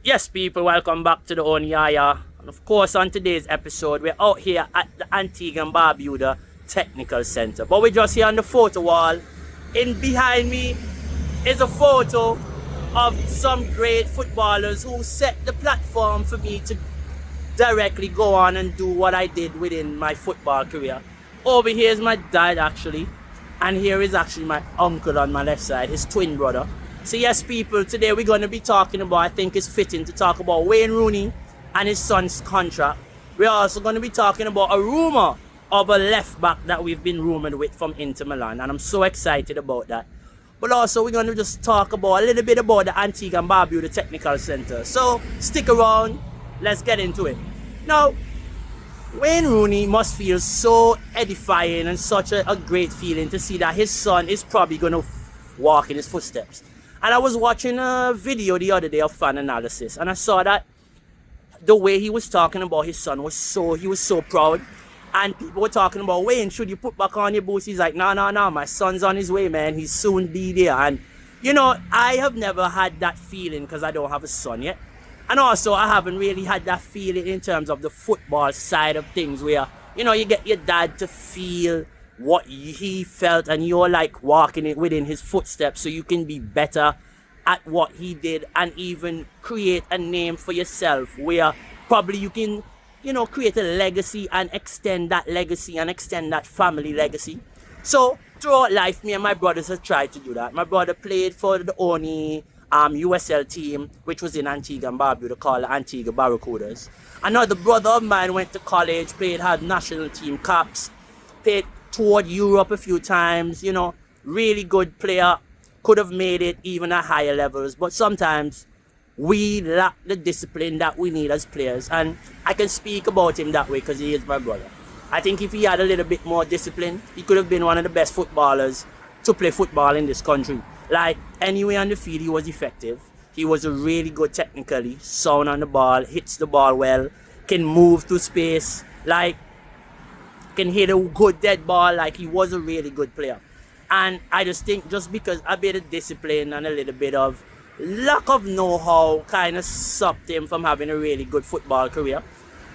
Yes, people, welcome back to the Own Yaya. And of course, on today's episode, we're out here at the Antigua and Barbuda Technical Center. But we're just here on the photo wall. In behind me is a photo of some great footballers who set the platform for me to directly go on and do what I did within my football career. Over here is my dad, actually. And here is actually my uncle on my left side, his twin brother. So yes, people, today we're going to be talking about, I think it's fitting to talk about Wayne Rooney and his son's contract. We're also going to be talking about a rumor of a left back that we've been rumored with from Inter Milan. And I'm so excited about that. But also we're going to just talk about a little bit about the Antigua and Barbuda Technical Center. So stick around, let's get into it. Now, Wayne Rooney must feel so edifying and such a great feeling to see that his son is probably going to walk in his footsteps. And I was watching a video the other day of fan analysis, and I saw that the way he was talking about his son he was so proud. And people were talking about, Wayne, should you put back on your boots? He's like, no, my son's on his way, man. He'll soon be there. And, you know, I have never had that feeling because I don't have a son yet. And also, I haven't really had that feeling in terms of the football side of things where, you know, you get your dad to feel what he felt and you're like walking it within his footsteps so you can be better at what he did and even create a name for yourself where probably you can, you know, create a legacy and extend that legacy and extend that family legacy. So throughout life, me and my brothers have tried to do that. My brother played for the only USL team, which was in Antigua and Barbuda, called the Antigua Barracudas. Another brother of mine went to college, had national team caps, toured Europe a few times, you know, really good player, could have made it even at higher levels, but sometimes we lack the discipline that we need as players, and I can speak about him that way because he is my brother. I think if he had a little bit more discipline, he could have been one of the best footballers to play football in this country. Like, anyway on the field, he was effective. He was a really good technically, sound on the ball, hits the ball well, can move through space, like, can hit a good dead ball. Like, he was a really good player. And I just think just because a bit of discipline and a little bit of lack of know-how kind of stopped him from having a really good football career.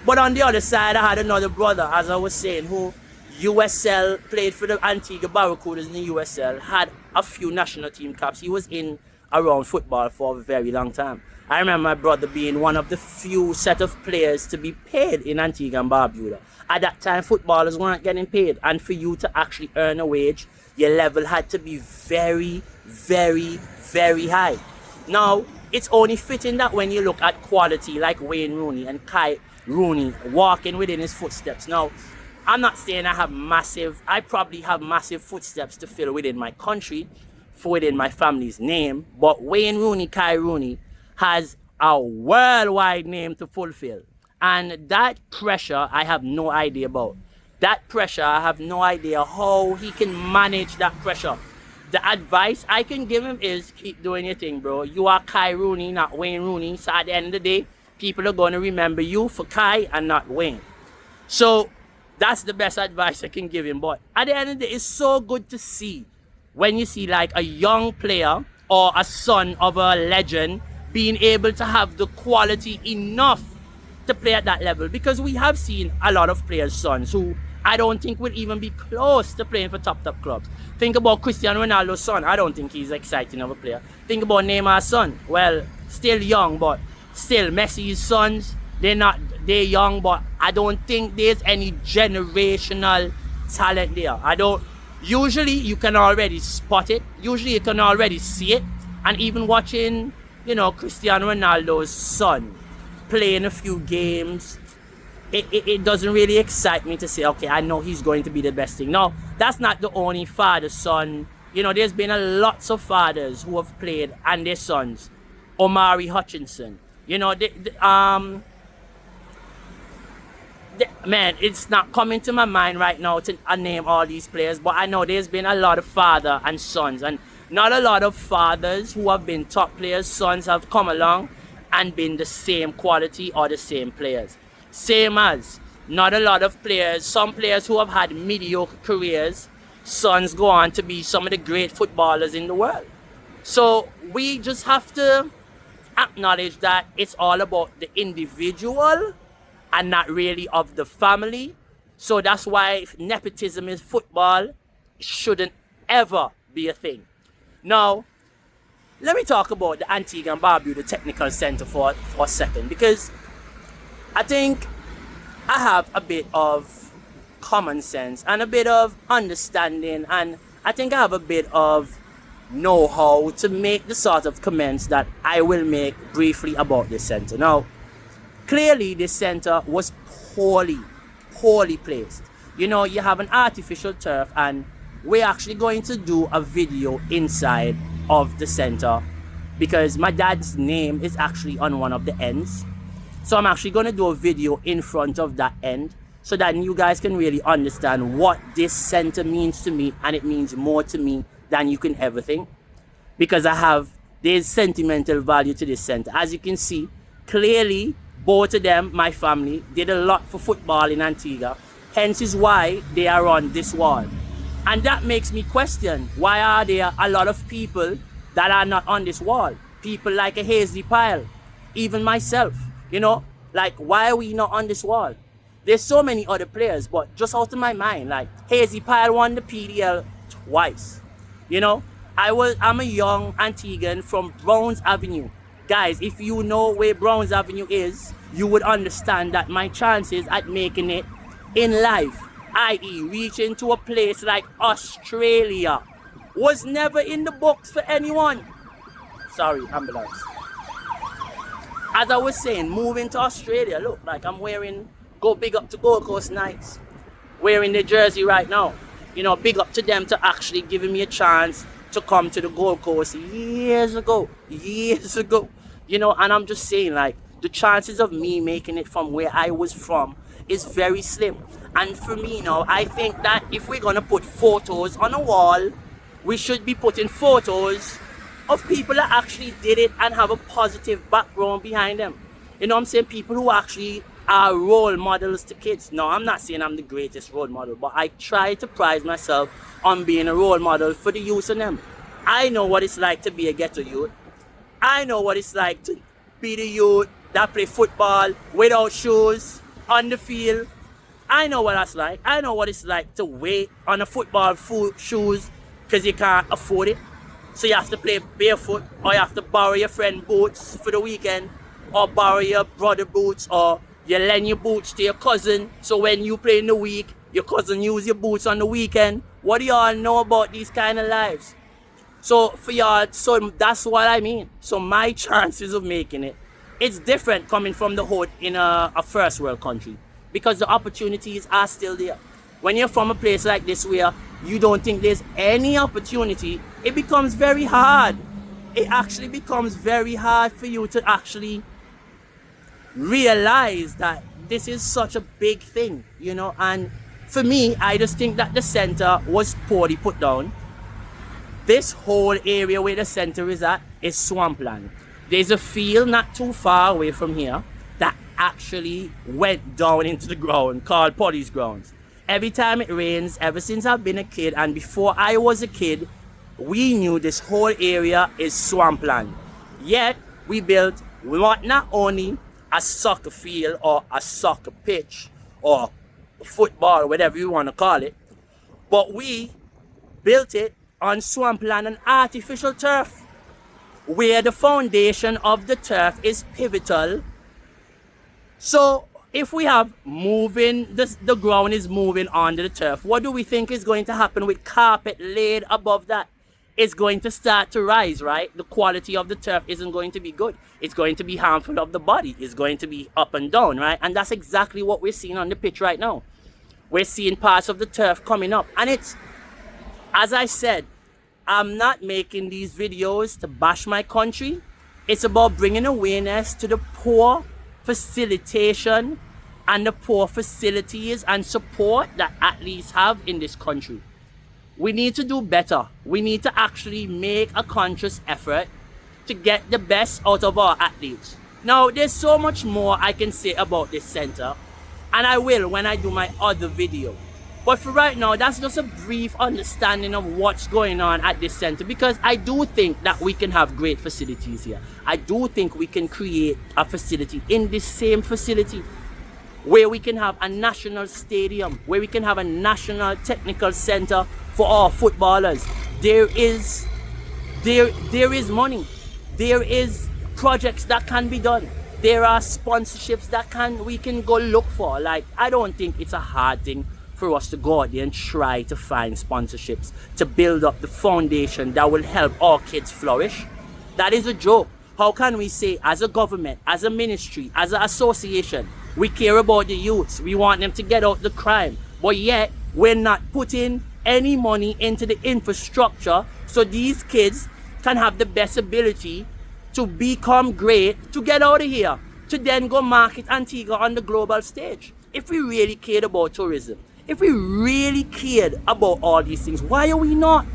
But on the other side, I had another brother, as I was saying, who USL, played for the Antigua Barracudas in the USL, had a few national team caps. He was in around football for a very long time. I remember my brother being one of the few set of players to be paid in Antigua and Barbuda. At that time, footballers weren't getting paid. And for you to actually earn a wage, your level had to be very, very, very high. Now, it's only fitting that when you look at quality like Wayne Rooney and Kai Rooney walking within his footsteps. Now, I'm not saying I probably have massive footsteps to fill within my country, within my family's name, but Wayne Rooney, Kai Rooney, has a worldwide name to fulfill. And that pressure, I have no idea about. That pressure, I have no idea how he can manage that pressure. The advice I can give him is keep doing your thing, bro. You are Kai Rooney, not Wayne Rooney. So at the end of the day, people are going to remember you for Kai and not Wayne. So that's the best advice I can give him. But at the end of the day, it's so good to see when you see like a young player or a son of a legend being able to have the quality enough to play at that level. Because we have seen a lot of players' sons who I don't think will even be close to playing for top clubs. Think about Cristiano Ronaldo's son. I don't think he's exciting of a player. Think about Neymar's son. Well, still young, but still Messi's sons, they're young, but I don't think there's any generational talent there. Usually you can already spot it. Usually you can already see it. And even watching, you know, Cristiano Ronaldo's son playing a few games, it doesn't really excite me to say, okay, I know he's going to be the best thing. No, that's not the only father-son. You know, there's been lots of fathers who have played and their sons. Omari Hutchinson. You know, man, it's not coming to my mind right now to name all these players, but I know there's been a lot of father and sons, and not a lot of fathers who have been top players' sons have come along and been the same quality or the same players. Same as not a lot of players, some players who have had mediocre careers sons go on to be some of the great footballers in the world. So we just have to acknowledge that it's all about the individual and not really of the family. So that's why nepotism in football shouldn't ever be a thing. Now, let me talk about the Antigua and Barbuda Technical Center for a second, because I think I have a bit of common sense and a bit of understanding, and I think I have a bit of know-how to make the sort of comments that I will make briefly about this center. Now, clearly this center was poorly placed. You know, you have an artificial turf, and we're actually going to do a video inside of the center because my dad's name is actually on one of the ends. So I'm actually going to do a video in front of that end so that you guys can really understand what this center means to me, and it means more to me than you can ever think, because there's sentimental value to this center. As you can see, clearly both of them, my family, did a lot for football in Antigua, hence is why they are on this wall. And that makes me question, why are there a lot of people that are not on this wall? People like a Hazy Pile, even myself, you know, like, why are we not on this wall? There's so many other players, but just out of my mind, like Hazy Pile won the PDL twice. You know, I'm a young Antiguan from Browns Avenue. Guys, if you know where Browns Avenue is, you would understand that my chances at making it in life, i.e. reaching to a place like Australia, was never in the books for anyone. Sorry, ambulance. As I was saying, moving to Australia, look, like I'm wearing, go big up to Gold Coast Knights, wearing the jersey right now. You know, big up to them to actually giving me a chance to come to the Gold Coast years ago. You know, and I'm just saying, like, the chances of me making it from where I was from is very slim. And for me now, I think that if we're gonna put photos on a wall, we should be putting photos of people that actually did it and have a positive background behind them. You know what I'm saying? People who actually are role models to kids. No, I'm not saying I'm the greatest role model, but I try to prize myself on being a role model for the youth and them. I know what it's like to be a ghetto youth. I know what it's like to be the youth that play football without shoes on the field. I know what that's like. I know what it's like to wait on a football shoes because you can't afford it. So you have to play barefoot, or you have to borrow your friend boots for the weekend, or borrow your brother boots, or you lend your boots to your cousin. So when you play in the week, your cousin use your boots on the weekend. What do y'all know about these kind of lives? So for y'all, so that's what I mean. So my chances of making it, it's different coming from the hood in a first world country, because the opportunities are still there. When you're from a place like this where you don't think there's any opportunity, it becomes very hard. It actually becomes very hard for you to actually realize that this is such a big thing, you know. And for me, I just think that the center was poorly put down. This whole area where the center is at is swampland. There's a field not too far away from here that actually went down into the ground called Polly's Grounds. Every time it rains, ever since I've been a kid, and before I was a kid, we knew this whole area is swampland. Yet, we built not only a soccer field or a soccer pitch or football, or whatever you want to call it, but we built it on swampland and artificial turf, where the foundation of the turf is pivotal. So if we have moving, the ground is moving onto the turf, what do we think is going to happen with carpet laid above that? It's going to start to rise, right? The quality of the turf isn't going to be good. It's going to be harmful of the body. It's going to be up and down, right? And that's exactly what we're seeing on the pitch right now. We're seeing parts of the turf coming up. And it's, as I said, I'm not making these videos to bash my country. It's about bringing awareness to the poor facilitation and the poor facilities and support that athletes have in this country. We need to do better. We need to actually make a conscious effort to get the best out of our athletes. Now, there's so much more I can say about this center, and I will when I do my other video. But for right now, that's just a brief understanding of what's going on at this center, because I do think that we can have great facilities here. I do think we can create a facility in this same facility where we can have a national stadium, where we can have a national technical center for our footballers. There is money. There is projects that can be done. There are sponsorships that we can go look for. Like, I don't think it's a hard thing for us to go out there and try to find sponsorships to build up the foundation that will help our kids flourish. That is a joke. How can we say, as a government, as a ministry, as an association, we care about the youths, we want them to get out the crime, but yet we're not putting any money into the infrastructure so these kids can have the best ability to become great, to get out of here, to then go market Antigua on the global stage? If we really cared about tourism, if we really cared about all these things, why are we not?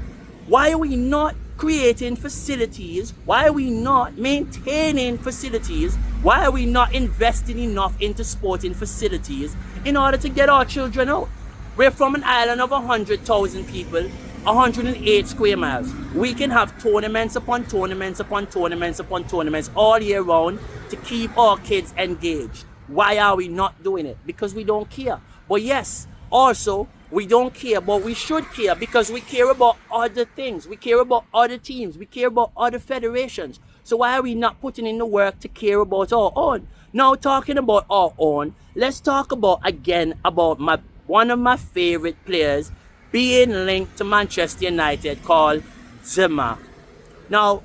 Why are we not creating facilities? Why are we not maintaining facilities? Why are we not investing enough into sporting facilities in order to get our children out? We're from an island of 100,000 people, 108 square miles. We can have tournaments upon tournaments upon tournaments upon tournaments all year round to keep our kids engaged. Why are we not doing it? Because we don't care. But yes, also, we don't care, but we should care, because we care about other things. We care about other teams. We care about other federations. So why are we not putting in the work to care about our own? Now, talking about our own, let's talk about one of my favorite players being linked to Manchester United, called Dimarco. Now,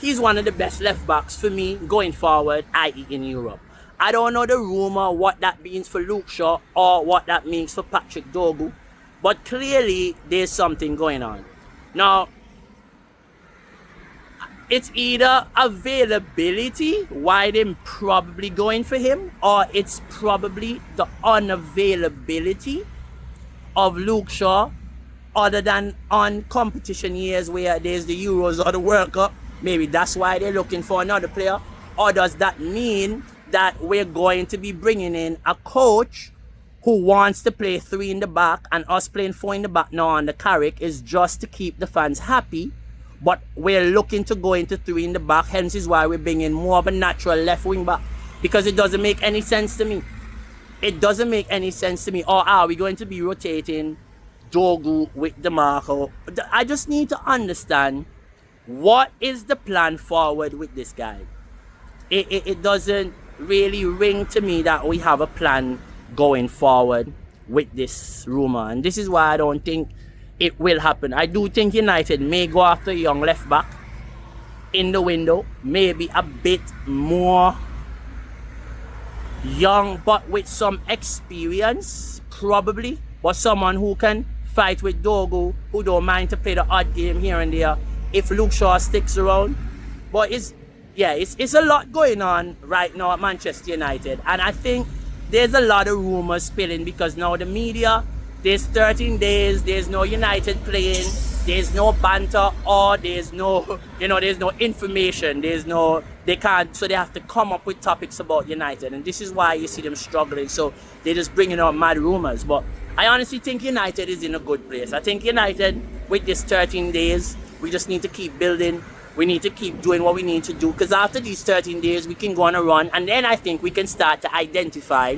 he's one of the best left backs for me going forward, i.e. in Europe. I don't know the rumor, what that means for Luke Shaw or what that means for Patrick Dogu, but clearly there's something going on. Now, it's either availability, why they're probably going for him, or it's probably the unavailability of Luke Shaw, other than on competition years where there's the Euros or the World Cup. Maybe that's why they're looking for another player. Or does that mean that we're going to be bringing in a coach who wants to play 3 in the back, and us playing 4 in the back now on the Carrick is just to keep the fans happy, but we're looking to go into 3 in the back, hence is why we're bringing more of a natural left wing back, because it doesn't make any sense to me. It doesn't make any sense to me. Or are we going to be rotating Dogu with Dimarco? I just need to understand, what is the plan forward with this guy? It doesn't really ring to me that we have a plan going forward with this rumor, and this is why I don't think it will happen. I do think United may go after a young left back in the window, maybe a bit more young but with some experience, probably, but someone who can fight with Dogu, who don't mind to play the odd game here and there if Luke Shaw sticks around. But it's a lot going on right now at Manchester United, and I think there's a lot of rumors spilling, because now the media, there's 13 days, there's no United playing, there's no banter, or there's no, there's no information, they can't, so they have to come up with topics about United, and this is why you see them struggling. So they're just bringing out mad rumors. But I honestly think United is in a good place. I think United, with this 13 days, we just need to keep building. We need to keep doing what we need to do, because after these 13 days, we can go on a run, and then I think we can start to identify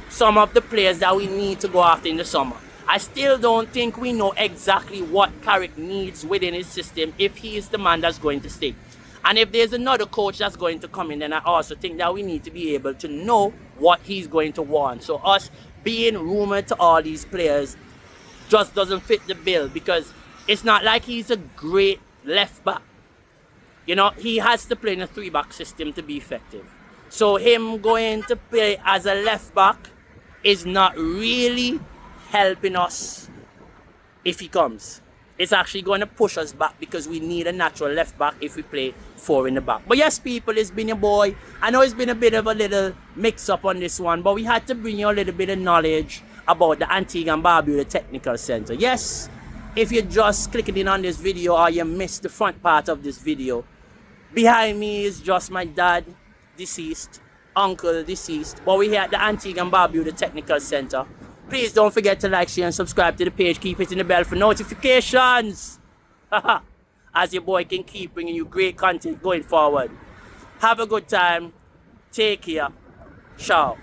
some of the players that we need to go after in the summer. I still don't think we know exactly what Carrick needs within his system, if he is the man that's going to stay. And if there's another coach that's going to come in, then I also think that we need to be able to know what he's going to want. So us being rumored to all these players just doesn't fit the bill, because it's not like he's a great left back. He has to play in a 3-back system to be effective. So him going to play as a left back is not really helping us if he comes. It's actually going to push us back, because we need a natural left back if we play 4 in the back. But yes, people, it's been your boy. I know it's been a bit of a little mix-up on this one, but we had to bring you a little bit of knowledge about the Antigua and Barbuda Technical Center. Yes, if you're just clicking in on this video or you missed the front part of this video, behind me is just my dad, deceased, uncle, deceased. But we're here at the Antigua and Barbuda Technical Center, Please don't forget to like, share, and subscribe to the page. Keep hitting the bell for notifications. As your boy can keep bringing you great content going forward. Have a good time. Take care. Ciao.